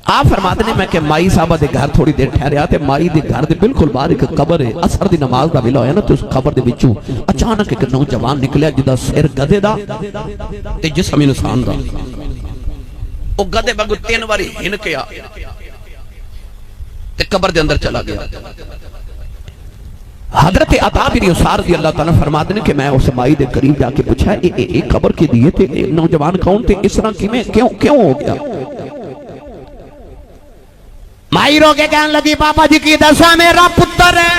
آپ فرماتے ہیں میں کہ مائی صاحبہ دے گھر تھوڑی دیر ٹھہریا تے مائی دے گھر دے بالکل باہر ایک قبر ہے، اثر دی نماز دا ویلا ہویا نا تو اس قبر دے وچوں اچانک ایک نوجوان نکلیا جدا سر گدھے دا تے جسم انسان دا، او گدھے بگو 3 واری ہنکیا تے قبر دے اندر چلا گیا۔ حضرت عطا بن یسار رضی اللہ تعالیٰ فرماتے ہیں کہ میں اس مائی دے قریب جا کے پوچھا ایک قبر کی دیئے تے نوجوان کون تے اس طرح کیوں ہو گیا؟ مائی رو کے کہنے لگی بابا جی کی دسا میرا پتر ہے،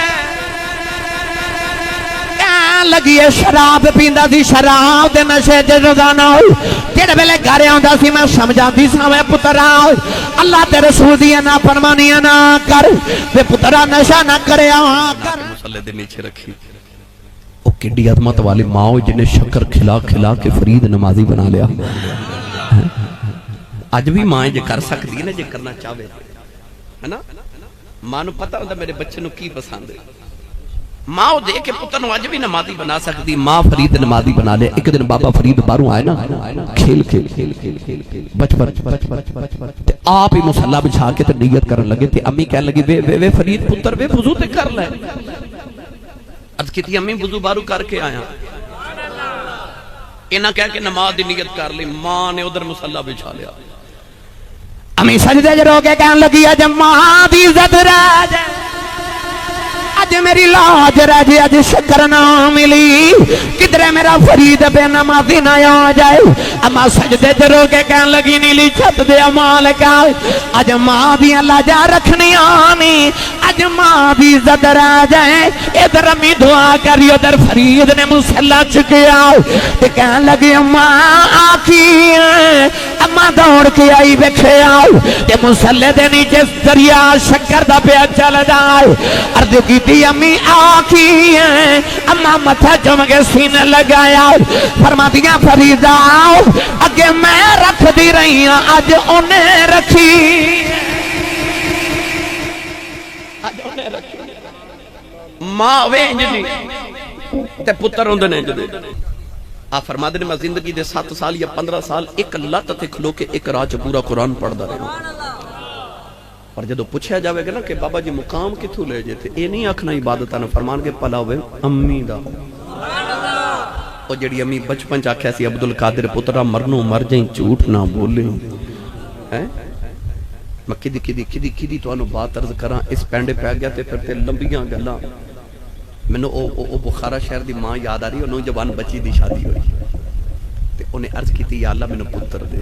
کہنے لگی ہے شراب پیندا سی، شراب دے نشے تے روزانہ تیرے ویلے گھر آندا سی میں سمجھاندی سا میں پترا اللہ تے رسول دی نافرمانیاں نہ کر، تے پترا نشہ نہ کریا کر۔ مسلے دے نیچے رکھی او کڈی عظمت والی ماں جن نے شکر کھلا کھلا کے فرید نمازی بنا لیا۔ اج بھی ماں جے کر سکتی ہے نا، جے کرنا چاہے ہے نا، ماں نو پتہ ہوندا میرے بچے نو کی پسند ہے، ماں دے کے پتر نو اج بھی نمازی بنا سکتی۔ ماں فرید نمازی بنا لے۔ ایک دن بابا فرید باہروں آئے نا کھیل بچپن آپ ہی مصلی بچھا کے تے نیت کرن لگے تے امی کہنے لگی وے فرید پتر وے وضو تے کر لے۔ عرض کیتی امی وضو باہروں کر کے آیا، انہاں کہہ کے نماز دی نیت کر لی، ماں نے ادھر مصلی بچھا لیا۔ امی سجدے جو رو کے کہنے لگی اج ماں دی عزت رہ جائے، اج میری لاج رہ جائے، اج شکر نہ ملی، کدھرے میرا فرید بے نمازی نہ آ جائے۔ اما سجدے جو رو کے کہنے لگی نیلی چھت دے مالکا اج ماں دی لاجا رکھنی آنی، اج ماں دی عزت رہ جائے۔ ادھر امی دعا کری، ادھر فرید نے مصلی چکیا تے کہنے لگی اما آکی اما دوڑ کے آئی بیٹھے آؤ تے مصلی دے نیچے دریا شکر دا پیا چل جائے۔ عرض کیتی امی آکی اما متھا چم کے سینے لگایا، فرما دیا فرید آؤ اگے میں رکھ دی رہی ہوں اج انہیں رکھی، ماں وے انجنی تے پتر ہوندے نے انجنی۔ آپ فرما دے میں زندگی دے 7 سال یا 15 سال ایک لت تے کھلو کے ایک راج پورا قرآن پڑھ دا رہے اور جدو پوچھا جاوے گا نا کہ بابا جی مقام کتھو لے جے تھے، اے نہیں آکھنا عبادتہ نہ فرمان کے پلا ہوئے امی دا اور جڑی امی بچپن چاکھے سی عبدالقادر پترہ مرنو مر جائیں جھوٹ نہ بولیں۔ میں کدی تو انو بات عرض کراں اس پینڈے پہ گیا تے پھر تے لمبیاں گلا میں نے او بخارا شہر دی ماں یاد آ رہی ہے، نوجوان بچی دی شادی ہوئی تے انہیں عرض کی تھی یا اللہ میں نے پتر دے۔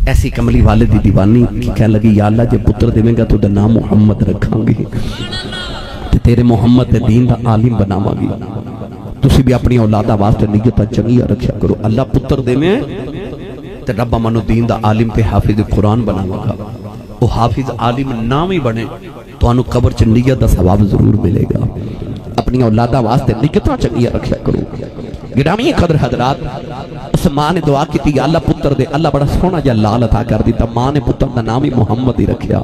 ایسی کملی والد دی دیوانی کی کہہ لگی یا اللہ جے پتر دے میں گا تو دا نام محمد رکھاں گی تے تیرے محمد دے دین دا عالم بناواں گی۔ تسی بھی اپنی اولادہ واسطے نیت چنگیاں رکھیا کرو، اللہ پتر دے میں تے رب منو دین دا عالم تے حافظ قرآن بناواں گا۔ وہ حافظ عالم نام ہی بنے تو انو قبر چ نیت دا ثواب ضرور ملے گا۔ اپنی اولادہ واسطے نیتاں چنگیاں رکھیا کرو۔ گرامی قدر حضرات اس ماں نے دعا کی تھی یا اللہ پتر دے، اللہ بڑا سونا جا لال عطا کر دیتا، ماں نے پتر دا نام ہی محمد ہی رکھیا،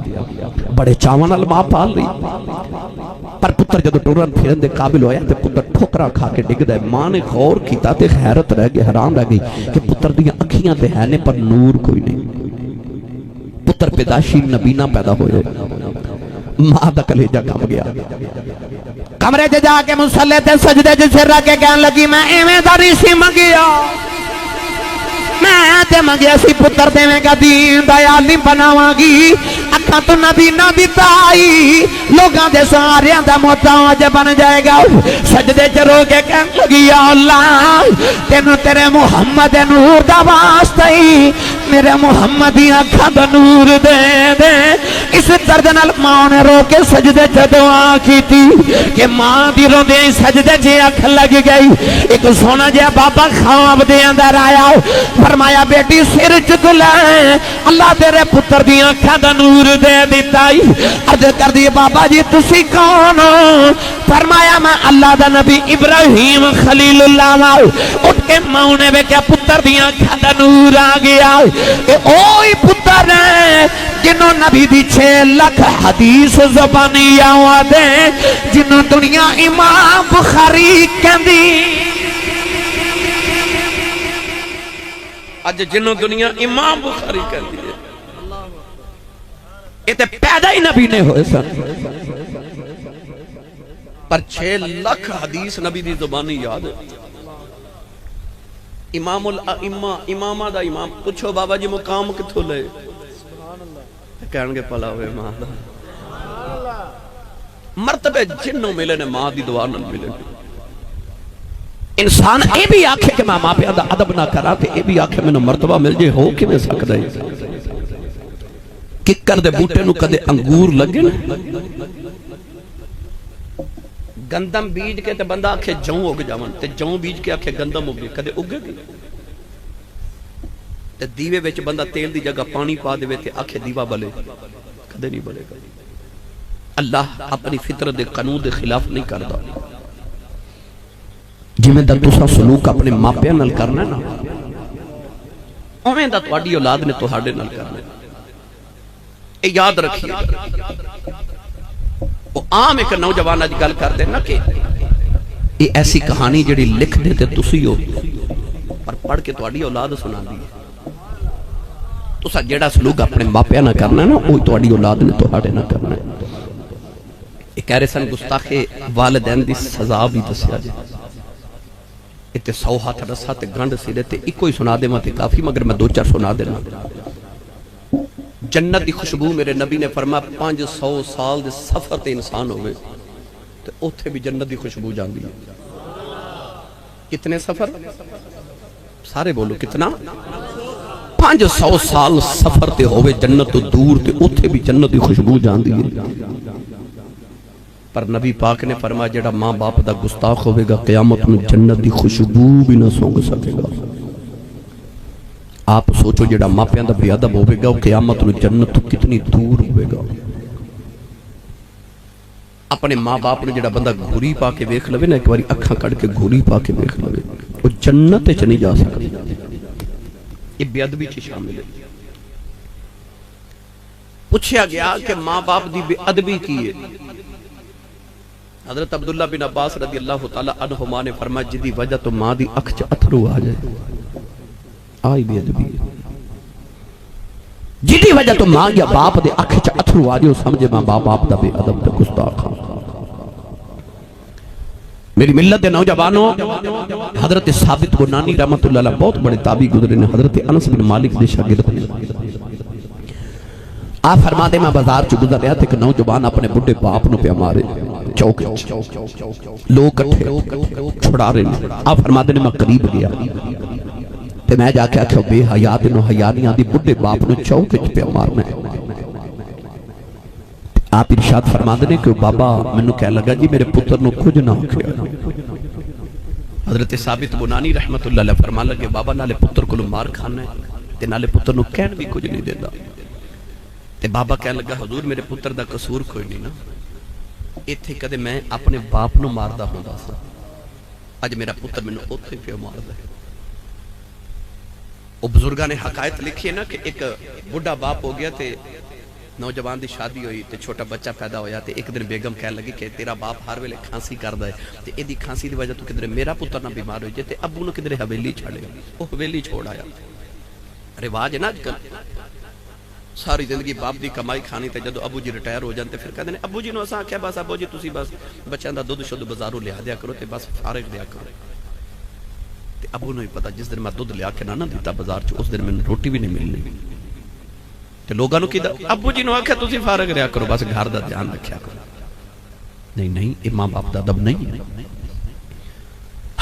بڑے چاون نال ماں پال رہی۔ پر پتر جدو ٹورن پھرن دے قابل ہویا تے پتر ٹھوکرا کھا کے ڈگ دے۔ ماں نے غور کیتا تے حیرت رہ گئی، حیران رہ گئی کہ پتر دیاں اکھیاں تے ہے نے پر نور کوئی نہیں، پتر پیدائشی نبینا پیدا ہوئے۔ ماں دا کلیجہ کم گیا، کمرے جا کے مصلی تے سجدے جسے رکھ کے کہنے لگی میں ایویں داری سی منگیا، میں تے منگیا سی پتر دے میں کا دین دا عالم بناواں گی، اکھاں تو نبی نہ دتائی لوگاں دے ساریاں دا محتاج بن جائے گا۔ سجدے چ رو کے کہنے لگی یا اللہ تینوں تیرے محمد نور دا واسطہ ہی میرے محمد دی اکھاں دا نور دے دے۔ اس درد نال ماں نے رو کے سجدے چ دعا کی تھی کہ ماں دی روندے سجدے چ اکھ لگ گئی۔ ایک سونا جہا بابا خواب دے اندر آیا، فرمایا بیٹی سر چک لے اللہ تیرے پتر دی اکھاں دا نور دے دیتا ہی۔ عرض کر دی بابا جی تسی کون ہو؟ فرمایا میں اللہ دا نبی ابراہیم خلیل اللہ ماؤ۔ اٹھ کے ماں نے بیکیا پتر دی اکھاں دا نور آ گیا کہ اوہی پتر ہے جنہوں نبی دی 6 لکھ حدیث زبانی آواد ہے، جنہوں دنیا امام بخاری کہندی، اج جنہوں دنیا امام بخاری کہندی ہے۔ یہ تے پیدا ہی نبی نے ہوئے سن، پر 6 لاکھ حدیث نبی دی زبانی یاد ہے۔ امام الائمہ، امامہ دا امام، پوچھو بابا جی مقام کتھوں لے؟ کہن گے پلا ہوئے ماں دا مرتبے جنوں ملے نے ماں دی دعا نہ ملے۔ انسان اے بھی آکھے کہ میں ماں پہ ادب نہ کرا، تے اے بھی آکھے میں مرتبہ مل جائے، ہو کی میں سکتا ہے؟ ککر دے بوٹے نو کدے انگور لگے نا، گندم بیج کے تے بندہ آکھے جوں اگ جاون، تے جوں بیج کے آکھے گندم اگے، کدے اگے گی؟ تے دیوے وچ بندہ تیل دی جگہ پانی پا دے تے آکھے دیوا بلے، کدے نہیں بلے گا۔ اللہ اپنی فطرت دے قانون دے خلاف نہیں کردا۔ جویں دا تساں سلوک اپنے ماپیاں نال کرنا نا، اوویں دا تہاڈی اولاد نے تہاڈے نال کرنا۔ اے یاد رکھیے، وہ عام ایک نوجوان اج گل کر دینا کہ یہ ایسی کہانی جڑی لکھ دے تے تسی ہو، پر پڑھ کے تہاڈی اولاد سنا دی ہے۔ تساں جڑا سلوک اپنے ماپیاں نال کرنا نا، وہ تہاڈی اولاد نے تہاڈے نال کرنا ہے۔ ایک کہہ رہے سن گستاخ والدین دی سزا بھی دسیا جائے، تے 100 ہاتھ رسا تے گنڈ سرے تے ایکو ہی سنا دے تے کافی، مگر میں 2-4 سنا دینا۔ جنت دی خوشبو میرے نبی نے فرمایا 500 سال دے سفر تے انسان ہوئے تے اوتھے بھی جنت دی خوشبو جاندی ہے۔ کتنے سفر؟ سارے بولو کتنا؟ 500 سال سفر تے ہوئے جنت تو دور تے اوتھے بھی جنت دی خوشبو جاندی ہے۔ پر نبی پاک نے فرمایا جڑا ماں باپ دا گستاخ ہوئے گا، قیامت میں جنت دی خوشبو بھی نہ سونگ سکے گا۔ آپ سوچو جڑا ماں پیاں دا بے ادب ہوئے گا، قیامت میں جنت تو کتنی دور ہوئے گا۔ اپنے ماں باپ نے جڑا بندہ گھوری پا کے ویکھ لوے نا، ایک باری اکھاں کڑ کے گھوری پا کے ویکھ لوے، وہ جنت چ نہیں جا سکتا۔ یہ بے ادبی چ شامل ہے۔ پوچھا گیا کہ ماں باپ دی بے ادبی کی ہے؟ حضرت عبداللہ بن عباس رضی اللہ تعالیٰ عنہما نے فرمایا جدی وجہ تو ماں دی اکھ چ اتھرو آ جائے، آئی بے ادبی ہے۔ جدی وجہ تو ماں یا باپ دے اکھ چ اتھرو آ جائے، سمجھے ماں باپ دا بے ادب تے گستاخ۔ میری ملت دے نوجوانوں، حضرت ثابت بنانی رحمت اللہ علیہ بہت بڑے تابعی گزرے نے، حضرت انس بن مالک دے شاگرد نے۔ آپ فرما دے میں بازار چ گزر رہا تھا کہ نوجوان اپنے بڑھے باپ نو پہ مارے، چوک لوگ کٹھے چھڑا رہے ہیں۔ آپ فرما دے میں قریب گیا تے میں جا کے آکھیا بے حیا تے نو حیا نہیں آندی، بڑھے باپ نو چوک پہ مارنا ہے۔ آپ ارشاد فرما دے کہ بابا مینوں کہہ لگا جی میرے پتر نو کچھ نہ ہویا۔ حضرت ثابت بنانی رحمت اللہ علیہ فرما لگے بابا نالے پتر کو مار کھانا ہے تے نالے پتر نو کہن بھی کچھ نہیں دیندا۔ تے بابا کہنے لگا حضور میرے پتر دا قصور کوئی نہیں نا، ایتھے کدے میں اپنے باپ نو ماردا ہوندا سا، اج میرا پتر مینوں اوتھے پہ ماردا ہے۔ وہ بزرگاں نے حقائق لکھی ہے نا کہ ایک بڑھا باپ ہو گیا تے نوجوان دی شادی ہوئی تے چھوٹا بچہ پیدا ہویا تے ایک دن بیگم کہنے لگی کہ تیرا باپ ہر ویلے کھانسی کردا ہے تے ایدی کھانسی دی وجہ تو کدھر میرا پتر نہ بیمار ہوئی جائے تے ابو نو کدھر حویلی چھڑے، وہ حویلی چھوڑ آیا۔ رواج ہے نا اج کل، ساری زندگی باپ دی کمائی کھانی تے جدو ابو جی ریٹائر ہو جانتے پھر کہتے ہیں ابو جی نو اساں آکھیا بس ابو جی تسی بس بچیاں دا دودھ شدھ بازاروں لیا دیا کرو تے بس فارغ دیا کرو۔ تے ابو نو ہی پتا جس دن میں دودھ لیا کے نہ دیتا بازار چ اس دن میں روٹی بھی نہیں ملنی۔ تے لوگاں نو کیدا ابو جی نو آکھیا تسی فارغ رہیا کرو بس گھر دا دھیان رکھیا کرو۔ نہیں نہیں یہ ماں باپ دا ادب نہیں ہے۔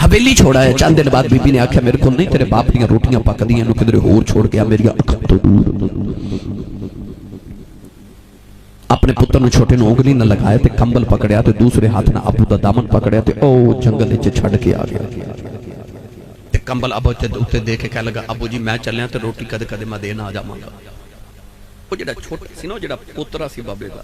حویلی چھوڑا ہے، چند دن بعد بی بی نے آکھیا میرے کو نہیں تیرے باپ دیاں روٹیاں پکدیاں نو کدھر ہور چھوڑ کے میری اکھ تو دور۔ اپنے پتر نو چھوٹے نو انگلی نہ لگایا تے کمبل پکڑیا تے دوسرے ہاتھ نہ ابو دا دامن پکڑیا تے او جنگل وچ چھڈ کے آ گیا تے کمبل ابو تے اوتے دے کے کہنے لگا ابو جی میں چلیا تے روٹی کدے کدے میں دینا آ جاواں گا۔ او جڑا چھوٹا سی نا جڑا پوترا سی بابے دا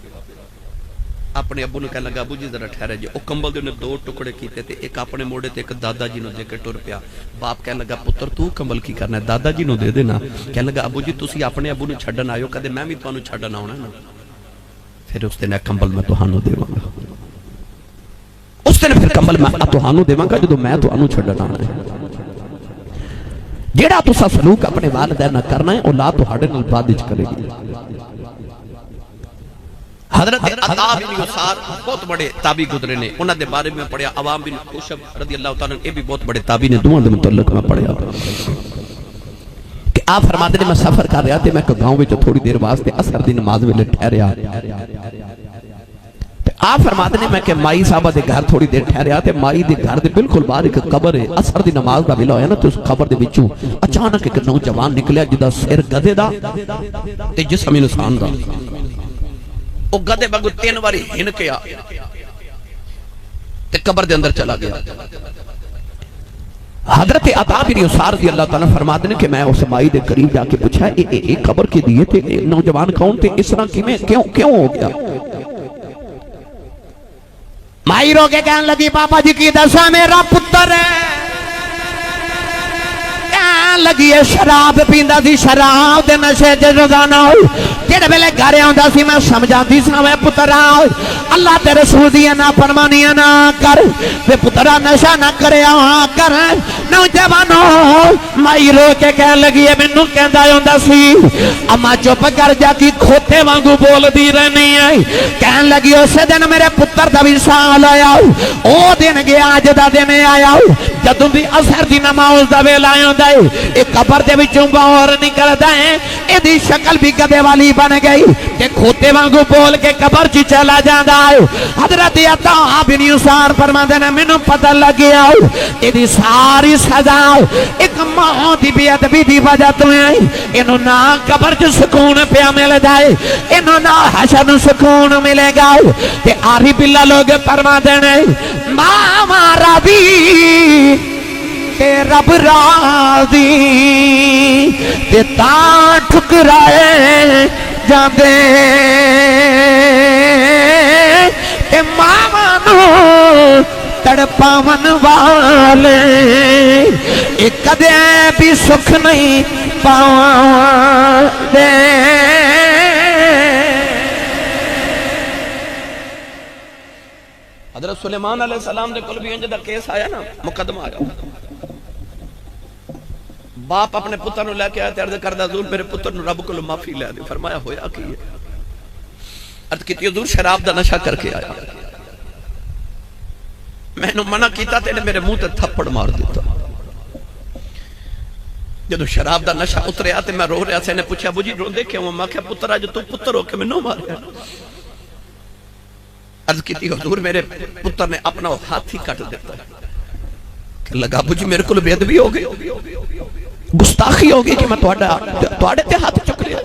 اپنے ابو نے کہنے لگا ابو جی ذرا ٹھہرے جی۔ او کمبل دے نے 2 ٹکڑے کیتے تے ایک اپنے موڑے تے ایک دادا جی نو دے کے ٹر پیا۔ باپ کہنے لگا پتر تو کمبل کی کرنا ہے، دادا جی نو دے دینا۔ کہنے لگا ابو جی تسی اپنے ابو نو چھڈن آئیو کدے میں بھی تانوں چھڈن آونا نا۔ پھر اس دن کمبل میں تہانوں دیواں گا، اس دن پھر کمبل میں تہانوں دیواں گا جدوں میں تہانوں چھڈن آنا ہے۔ جیڑا تساں سلوک اپنے والدین نال کرنا ہے اولاد تہاڈے نال بعد وچ کرے گی۔ حضرت عطا بن یسار بہت بڑے تابعی گزرے نے، انہاں دے بارے میں پڑھیا، عوام بن خوشب رضی اللہ تعالیٰ عنہ، یہ بھی بہت بڑے تابعی نے، دوہاں دے متعلق میں پڑھیا کہ آپ فرماتے ہیں میں سفر کر رہا تھے، میں گاؤں میں تھوڑی دیر واسطے اثر دی نماز ویلے ٹھہریا، آپ فرماتے ہیں میں کہ مائی صاحبہ دے گھر تھوڑی دیر ٹھہریا تھے، مائی دے گھر دے بالکل باہر ایک قبر ہے، اثر دی نماز دا ویلا ہویا نا، تو اس قبر دے وچوں اچانک ایک نوجوان نکلیا جدا سر گدے دا تے جسم انسان دا، او گدے بگو 3 واری ہن کیا تے قبر دے اندر چلا گیا۔ حضرت عطا بن یسار رضی اللہ تعالیٰ فرماتے ہیں کہ میں اس مائی دے قریب جا کے پوچھا اے قبر کے دیئے تھے، نوجوان کون تھے، اس طرح کیوں ہو گیا؟ مائی رو کے کہنے لگی پاپا جی کی دسا میرا پتر ہے، کہنے لگی ہے شراب پیندہ سی، شراب دے نشے جے روزانہ ہوئی، تیرے بلے گھرے ہوندہ سی میں سمجھا دی سنا میں پترہ اللہ تے رسول دیا نہ فرمانیاں نہ کر، وے پترہ نشہ نہ کرے آہاں کر، نوجوانوں مائی رو کے کہنے لگی ہے منو کہندہ ہوندہ سی اما چپ کر جاتی کھوتے وانگو بول دی رہنی ہے، کہنے لگی اسے دن میرے پتر دا بھی سال آیا او دن گیا آج دا دن آیا جدوں بھی اثر دی نماز دا ویلا آیا ایک قبر دے وچوں باہر نکل دائیں اے دی شکل بھی گدے والی بن گئی کہ کھوتے وانگو بول کے قبر چی چلا جاندہ ہے۔ حضرت عطا بن یسار فرماندے نے منو پتہ لگ گیا اے دی ساری سزا ایک ماں دی بے ادبی دی وجہ تو ہے، انہوں نہ قبر چ سکون پیا مل جائے، انہوں نہ حشر سکون ملے گا، تے عارف باللہ لوگ فرماندے نے ماما راضی تے رب راضی تے تاں ٹھکرائے جاندے تے ماما نو تڑپاون والے ایک کدے بھی سکھ نہیں پاون دے۔ حضرت سلیمان علیہ السلام دے کل بھی انجدہ کیس آیا نا، مقدمہ آیا، باپ اپنے پتر نو لے کے آیا تے عرض کردہ حضور میرے پتر نو رب کو معافی لے دی، فرمایا ہویا کی ہے، عرض کی حضور شراب دا نشہ کر کے آیا، میں نے منع کیتا تے نے میرے منہ تے تھپڑ مار دیتا، جدو شراب دا نشہ اتریا تے میں رو رہا سے نے پوچھا ابو جی رو دے کیوں، میں کہا پتر آج تو پتر ہو کے میں نو ماریا، عرض کی حضور میرے پتر نے اپنا ہاتھ ہی کٹ دیتا ہے، کہ لگا ابو جی میرے کو بے ادبی ہو گئی، گستاخی ہو گئی کہ میں تواڈے تے ہاتھ چک لیا۔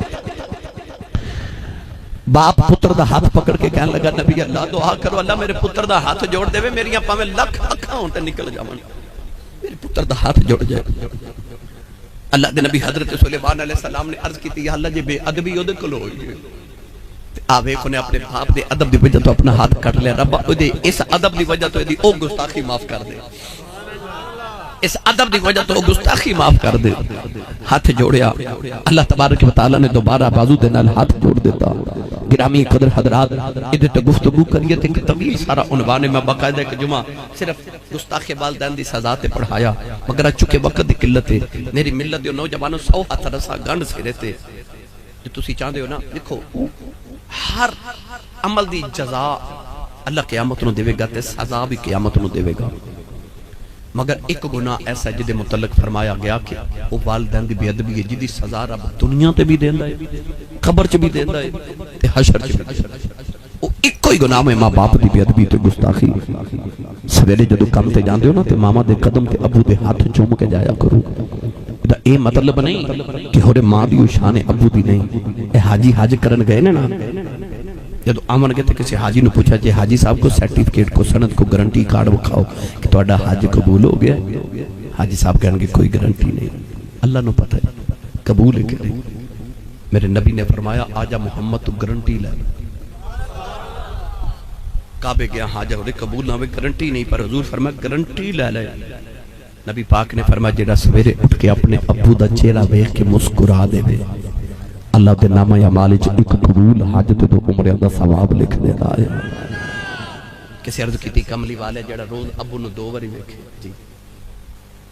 باپ پتر دا ہاتھ پکڑ کے کہنے لگا نبی اللہ دعا کرو اللہ میرے پتر دا ہاتھ جوڑ دے میری پاویں لکھ اکھاں ہون تے نکل جاون، میرے پتر دا ہاتھ جوڑ جائے۔ اللہ دے نبی حضرت سلیمان علیہ السلام نے عرض کی یا اللہ جی بے ادبی اودے کول ہوئی آوے کو نے اپنے باپ دے ادب دی وجہ تو اپنا ہاتھ کٹ لیا، رب اس ادب دی وجہ تو دی او گستاخی معاف کر دے، اس ادب دی وجہ تو گستاخی معاف کر دے۔ ہاتھ جوڑیا، اللہ تبارک و تعالیٰ نے دوبارہ بازو دے نال ہاتھ جوڑ دیتا۔ گرامی قدر حضرات ادھر تے گفتگو کریے تے طویل سارا عنوان میں باقاعدہ ایک جمعہ صرف گستاخ والدین دی سزا تے پڑھایا، مگر چونکہ وقت دی قلت ہے میری ملت دے نوجوانوں 100 ہاتھ رسا گنڈ سے رہتے جو تسی چاہندے ہو نا، دیکھو ہر عمل دی جزا اللہ قیامت نو دے گا تے سزا بھی قیامت نو دے گا، مگر ایک گناہ ایسا ہے جدے متعلق فرمایا گیا کہ وہ والدین دی بے ادبی ہے جدی سزا رب دنیا تے بھی دیندا ہے، قبر چ بھی دیندا ہے تے حشر چ بھی دیندا ہے۔ وہ ایک کوئی گناہ میں ماں باپ دی بے ادبی تے گستاخی۔ سویرے جدو کم تے جاندے ہو نا تے ماما دے قدم تے ابو دے ہاتھ چوم کے جایا کرو، دا اے مطلب نہیں کہ ہورے ماں دی شان ابو دی نہیں۔ اے حاجی حج کرن گئے نا جدو آمن گئے تھے کسی حاجی نے پوچھا جی حاجی صاحب کو سرٹیفکیٹ کو سند کو گارنٹی کارڈ بکھاؤ کہ تہاڈا حج قبول ہو گیا، حاجی صاحب کہنے کہ کوئی گارنٹی نہیں، اللہ نو پتہ ہے قبول ہے کہ نہیں۔ میرے نبی نے فرمایا آجا محمد تو گارنٹی لے، کعبے گیا حاجہ ہوئے قبول نہ ہوئے گارنٹی نہیں، پر حضور فرمایا گارنٹی لے لے۔ نبی پاک نے فرمایا جیڑا سویرے اٹھ کے اپنے ابو دا چہرہ دیکھ کے مسکرا دے اللہ دے نامہ اعمال وچ ایک قبول حج تے 2 عمرے دا ثواب لکھ دیتا ہے۔ کسی عرض کیتی کملی والے جڑا روز ابو نو 2 واری ویکھے، جی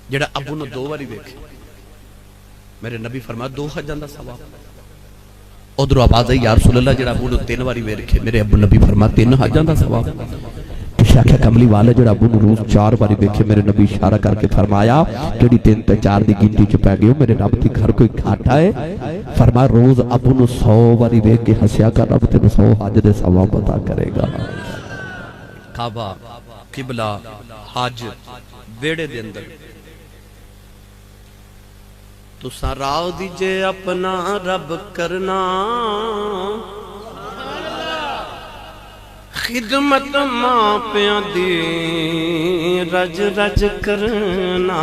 جڑا ابو نو 2 واری ویکھے، میرے نبی فرمایا 2 حجاں دا ثواب، ادھر آواز آئی یا رسول اللہ جڑا ابو نو 3 واری ویکھے میرے ابو نبی فرما 3 حجاں دا ثواب کسی آکھیا کملی والے جڑا ابو نو روز 4 واری ویکھے میرے نبی اشارہ کر کے فرمایا جڑی 3 تے 4 دی گنتی چ پے گئے میرے رب دی گھر کوئی گھاٹا ہے فرمایا روز ابو نو 100 واری ویکھ کے ہنسیا کر رب تے 100 حج دے ثواب عطا کرے گا کعبہ قبلہ حج بیڑے دے اندر تساں راہ دیجے اپنا رب کرنا خدمت ماں پیاں دی رج رج کرنا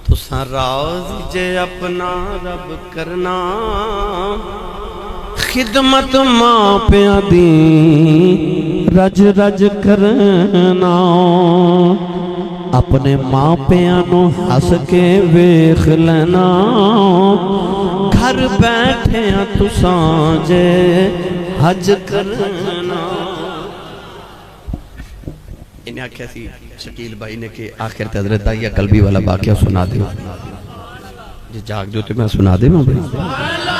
تساں راہ دیجے اپنا رب کرنا خدمت ماں پیاں دی رج رج کرنا اپنے ماں پیانو ہس کے ویخ لینا گھر بیٹھے ہیں تساں جے حج کرنا انہیں آکھیا سی شکیل بھائی نے کہ آخر تے حضرت دائیہ قلبی والا واقعہ سنا دے جی جاگ جو تے میں سنا دے میں بھائی